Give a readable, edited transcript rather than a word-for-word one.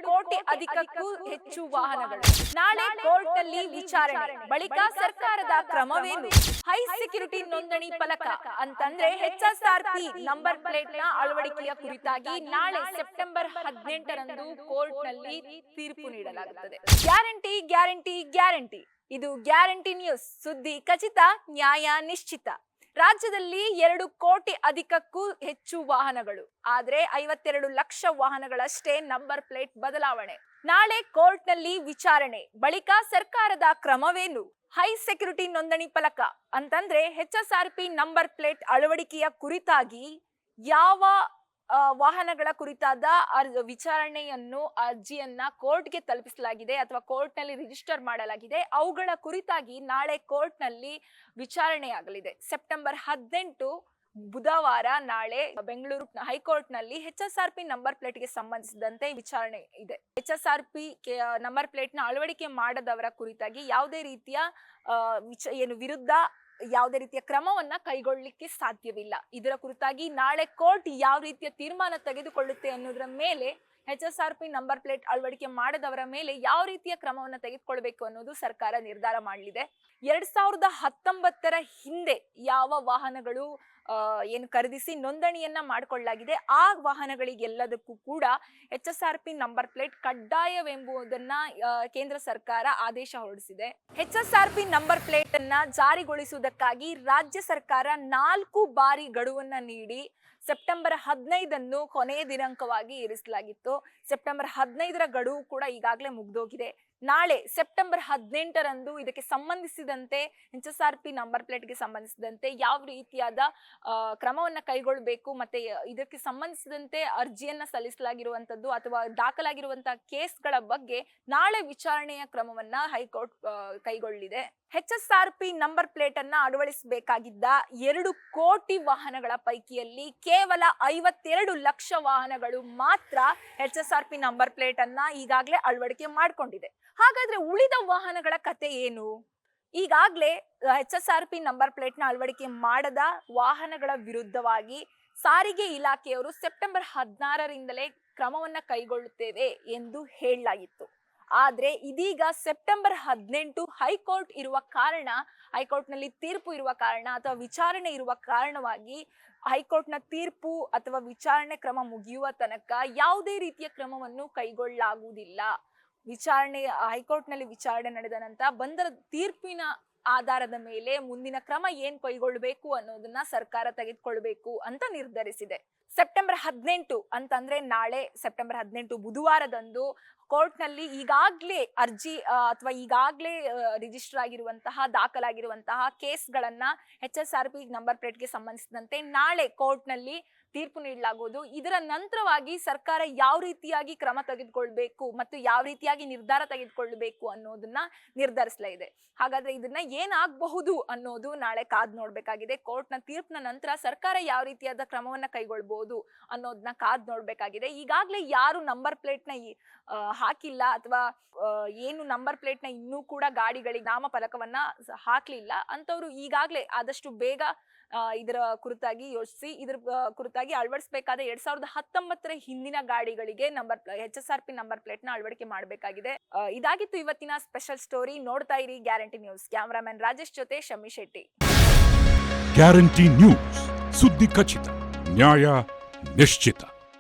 ಕೋಟಿ ಅಧಿಕಕ್ಕೂ ಹೆಚ್ಚು ವಾಹನಗಳು ನಾಳೆ ಕೋರ್ಟ್ನಲ್ಲಿ ವಿಚಾರಣೆ ಬಳಿಕ ಸರ್ಕಾರದ ಕ್ರಮವೇನು? ಹೈ ಸೆಕ್ಯೂರಿಟಿ ನೋಂದಣಿ ಫಲಕ ಅಂತಂದ್ರೆ HSRP ನಂಬರ್ ಪ್ಲೇಟ್ ನ ಅಳವಡಿಕೆಯ ಕುರಿತಾಗಿ ನಾಳೆ ಸೆಪ್ಟೆಂಬರ್ 18ರಂದು ಕೋರ್ಟ್ನಲ್ಲಿ ತೀರ್ಪು ನೀಡಲಾಗುತ್ತದೆ. Guarantee guarantee guarantee. ಇದು ಗ್ಯಾರಂಟಿ ನ್ಯೂಸ್. ಸುದ್ದಿ ಖಚಿತ, ನ್ಯಾಯ ನಿಶ್ಚಿತ. ರಾಜ್ಯದಲ್ಲಿ 2 ಕೋಟಿ ಅಧಿಕಕ್ಕೂ ಹೆಚ್ಚು ವಾಹನಗಳು, ಆದ್ರೆ 52 ಲಕ್ಷ ವಾಹನಗಳಷ್ಟೇ ನಂಬರ್ ಪ್ಲೇಟ್ ಬದಲಾವಣೆ. ನಾಳೆ ಕೋರ್ಟ್ನಲ್ಲಿ ವಿಚಾರಣೆ ಬಳಿಕ ಸರ್ಕಾರದ ಕ್ರಮವೇನು? ಹೈ ಸೆಕ್ಯೂರಿಟಿ ನೋಂದಣಿ ಫಲಕ ಅಂತಂದ್ರೆ HSRP ನಂಬರ್ ಪ್ಲೇಟ್ ಅಳವಡಿಕೆಯ ಕುರಿತಾಗಿ ಯಾವ ವಾಹನಗಳ ಕುರಿತಾದ ವಿಚಾರಣೆಯನ್ನು ಅರ್ಜಿಯನ್ನ ಕೋರ್ಟ್ಗೆ ತಲುಪಿಸಲಾಗಿದೆ ಅಥವಾ ಕೋರ್ಟ್ನಲ್ಲಿ ರಿಜಿಸ್ಟರ್ ಮಾಡಲಾಗಿದೆ, ಅವುಗಳ ಕುರಿತಾಗಿ ನಾಳೆ ಕೋರ್ಟ್ನಲ್ಲಿ ವಿಚಾರಣೆಯಾಗಲಿದೆ. ಸೆಪ್ಟೆಂಬರ್ 18 ಬುಧವಾರ ನಾಳೆ ಬೆಂಗಳೂರು ಹೈಕೋರ್ಟ್ನಲ್ಲಿ HSRP ನಂಬರ್ ಪ್ಲೇಟ್ಗೆ ಸಂಬಂಧಿಸಿದಂತೆ ವಿಚಾರಣೆ ಇದೆ. HSRP ನಂಬರ್ ಪ್ಲೇಟ್ನ ಅಳವಡಿಕೆ ಮಾಡದವರ ಕುರಿತಾಗಿ ಯಾವುದೇ ರೀತಿಯ ವಿರುದ್ಧ ಯಾವುದೇ ರೀತಿಯ ಕ್ರಮವನ್ನ ಕೈಗೊಳ್ಳಲಿಕ್ಕೆ ಸಾಧ್ಯವಿಲ್ಲ. ಇದರ ಕುರಿತಾಗಿ ನಾಳೆ ಕೋರ್ಟ್ ಯಾವ ರೀತಿಯ ತೀರ್ಮಾನ ತೆಗೆದುಕೊಳ್ಳುತ್ತೆ ಅನ್ನೋದರ ಮೇಲೆ HSRP ನಂಬರ್ ಪ್ಲೇಟ್ ಅಳವಡಿಕೆ ಮಾಡದವರ ಮೇಲೆ ಯಾವ ರೀತಿಯ ಕ್ರಮವನ್ನ ತೆಗೆದುಕೊಳ್ಬೇಕು ಅನ್ನೋದು ಸರ್ಕಾರ ನಿರ್ಧಾರ ಮಾಡಲಿದೆ. 2019ರ ಹಿಂದೆ ಯಾವ ವಾಹನಗಳು ಏನು ಖರೀದಿಸಿ ನೋಂದಣಿಯನ್ನ ಮಾಡಿಕೊಳ್ಳಲಾಗಿದೆ ಆ ವಾಹನಗಳಿಗೆಲ್ಲದಕ್ಕೂ ಕೂಡ HSRP ನಂಬರ್ ಪ್ಲೇಟ್ ಕಡ್ಡಾಯವೆಂಬುದನ್ನ ಕೇಂದ್ರ ಸರ್ಕಾರ ಆದೇಶ ಹೊರಡಿಸಿದೆ. HSRP ನಂಬರ್ ಪ್ಲೇಟ್ ಅನ್ನ ಜಾರಿಗೊಳಿಸುವುದಕ್ಕಾಗಿ ರಾಜ್ಯ ಸರ್ಕಾರ 4 ಬಾರಿ ಗಡುವನ್ನ ನೀಡಿ ಸೆಪ್ಟೆಂಬರ್ 15 ಕೊನೆಯ ದಿನಾಂಕವಾಗಿ ಇರಿಸಲಾಗಿತ್ತು. ಸೆಪ್ಟೆಂಬರ್ 15ರ ಗಡುವು ಕೂಡ ಈಗಾಗಲೇ ಮುಗಿದೋಗಿದೆ. ನಾಳೆ ಸೆಪ್ಟೆಂಬರ್ 18ರಂದು ಇದಕ್ಕೆ ಸಂಬಂಧಿಸಿದಂತೆ HSRP ನಂಬರ್ ಪ್ಲೇಟ್ಗೆ ಸಂಬಂಧಿಸಿದಂತೆ ಯಾವ ರೀತಿಯಾದ ಕ್ರಮವನ್ನ ಕೈಗೊಳ್ಳಬೇಕು ಮತ್ತೆ ಇದಕ್ಕೆ ಸಂಬಂಧಿಸಿದಂತೆ ಅರ್ಜಿಯನ್ನ ಸಲ್ಲಿಸಲಾಗಿರುವಂತದ್ದು ಅಥವಾ ದಾಖಲಾಗಿರುವಂತಹ ಕೇಸ್ಗಳ ಬಗ್ಗೆ ನಾಳೆ ವಿಚಾರಣೆಯ ಕ್ರಮವನ್ನ ಹೈಕೋರ್ಟ್ ಕೈಗೊಳ್ಳಲಿದೆ. HSRP ನಂಬರ್ ಪ್ಲೇಟ್ ಅನ್ನ ಅಳವಡಿಸಬೇಕಾಗಿದ್ದ 2 ಕೋಟಿ ವಾಹನಗಳ ಪೈಕಿಯಲ್ಲಿ ಕೇವಲ 52 ಲಕ್ಷ ವಾಹನಗಳು ಮಾತ್ರ HSRP ನಂಬರ್ ಪ್ಲೇಟ್ ಅನ್ನ ಈಗಾಗಲೇ ಅಳವಡಿಕೆ ಮಾಡಿಕೊಂಡಿದೆ. ಹಾಗಾದ್ರೆ ಉಳಿದ ವಾಹನಗಳ ಕತೆ ಏನು? ಈಗಾಗಲೇ HSRP ನಂಬರ್ ಪ್ಲೇಟ್ ನ ಅಳವಡಿಕೆ ಮಾಡದ ವಾಹನಗಳ ವಿರುದ್ಧವಾಗಿ ಸಾರಿಗೆ ಇಲಾಖೆಯವರು ಸೆಪ್ಟೆಂಬರ್ 16ರಿಂದಲೇ ಕ್ರಮವನ್ನ ಕೈಗೊಳ್ಳುತ್ತೇವೆ ಎಂದು ಹೇಳಲಾಗಿತ್ತು. ಆದ್ರೆ ಇದೀಗ ಸೆಪ್ಟೆಂಬರ್ 18 ಹೈಕೋರ್ಟ್ ಇರುವ ಕಾರಣ, ಹೈಕೋರ್ಟ್ನಲ್ಲಿ ತೀರ್ಪು ಇರುವ ಕಾರಣ ಅಥವಾ ವಿಚಾರಣೆ ಇರುವ ಕಾರಣವಾಗಿ ಹೈಕೋರ್ಟ್ನ ತೀರ್ಪು ಅಥವಾ ವಿಚಾರಣೆ ಕ್ರಮ ಮುಗಿಯುವ ತನಕ ಯಾವುದೇ ರೀತಿಯ ಕ್ರಮವನ್ನು ಕೈಗೊಳ್ಳಲಾಗುವುದಿಲ್ಲ. ಹೈಕೋರ್ಟ್ನಲ್ಲಿ ವಿಚಾರಣೆ ನಡೆದ ನಂತರ ಬಂದ ತೀರ್ಪಿನ ಆಧಾರದ ಮೇಲೆ ಮುಂದಿನ ಕ್ರಮ ಏನ್ ಕೈಗೊಳ್ಳಬೇಕು ಅನ್ನೋದನ್ನ ಸರ್ಕಾರ ತೆಗೆದುಕೊಳ್ಬೇಕು ಅಂತ ನಿರ್ಧರಿಸಿದೆ. ಸೆಪ್ಟೆಂಬರ್ 18 ಅಂತಂದ್ರೆ ನಾಳೆ ಸೆಪ್ಟೆಂಬರ್ 18 ಬುಧವಾರದಂದು ಕೋರ್ಟ್ನಲ್ಲಿ ಈಗಾಗಲೇ ಅರ್ಜಿ ಅಥವಾ ಈಗಾಗಲೇ ರಿಜಿಸ್ಟರ್ ಆಗಿರುವಂತಹ ದಾಖಲಾಗಿರುವಂತಹ ಕೇಸ್ಗಳನ್ನ HSRP ನಂಬರ್ ಪ್ಲೇಟ್ಗೆ ಸಂಬಂಧಿಸಿದಂತೆ ನಾಳೆ ಕೋರ್ಟ್ನಲ್ಲಿ ತೀರ್ಪು ನೀಡಲಾಗುವುದು. ಇದರ ನಂತರವಾಗಿ ಸರ್ಕಾರ ಯಾವ ರೀತಿಯಾಗಿ ಕ್ರಮ ತೆಗೆದುಕೊಳ್ಬೇಕು ಮತ್ತು ಯಾವ ರೀತಿಯಾಗಿ ನಿರ್ಧಾರ ತೆಗೆದುಕೊಳ್ಳಬೇಕು ಅನ್ನೋದನ್ನ ನಿರ್ಧರಿಸಲಿದೆ. ಹಾಗಾದ್ರೆ ಇದನ್ನ ಏನಾಗಬಹುದು ಅನ್ನೋದು ನಾಳೆ ಕಾದ್ ನೋಡ್ಬೇಕಾಗಿದೆ. ಕೋರ್ಟ್ನ ತೀರ್ಪಿನ ನಂತರ ಸರ್ಕಾರ ಯಾವ ರೀತಿಯಾದ ಕ್ರಮವನ್ನ ಕೈಗೊಳ್ಬಹುದು ಅನ್ನೋದನ್ನ ಕಾದ್ ನೋಡ್ಬೇಕಾಗಿದೆ. ಈಗಾಗಲೇ ಯಾರು ನಂಬರ್ ಪ್ಲೇಟ್ ನ ಹಾಕಿಲ್ಲ ಅಥವಾ ಏನು ನಂಬರ್ ಪ್ಲೇಟ್ ನ ಇನ್ನೂ ಕೂಡ ಗಾಡಿಗಳಿಗೆ ನಾಮಫಲಕವನ್ನ ಹಾಕ್ಲಿಲ್ಲ ಅಂತವ್ರು ಈಗಾಗಲೇ ಆದಷ್ಟು ಬೇಗ ಇದರ ಕುರಿತಾಗಿ ಯೋಚಿಸಿ ಇದರ ಕುರಿತಾಗಿ ಅಳವಡಿಸಬೇಕಾದ 2019ರ ಹಿಂದಿನ ಗಾಡಿಗಳಿಗೆ HSRP ನಂಬರ್ ಪ್ಲೇಟ್ ನ ಅಳವಡಿಕೆ ಮಾಡಬೇಕಾಗಿದೆ. ಇದಾಗಿತ್ತು ಇವತ್ತಿನ ಸ್ಪೆಷಲ್ ಸ್ಟೋರಿ. ನೋಡ್ತಾ ಇರಿ ಗ್ಯಾರಂಟಿ ನ್ಯೂಸ್. ಕ್ಯಾಮರಾಮನ್ ರಾಜೇಶ್ ಜೊತೆ ಶಮಿ ಶೆಟ್ಟಿ. ಗ್ಯಾರಂಟಿ ನ್ಯೂಸ್, ಸುದ್ದಿ ಖಚಿತ, ನ್ಯಾಯ ನಿಶ್ಚಿತ.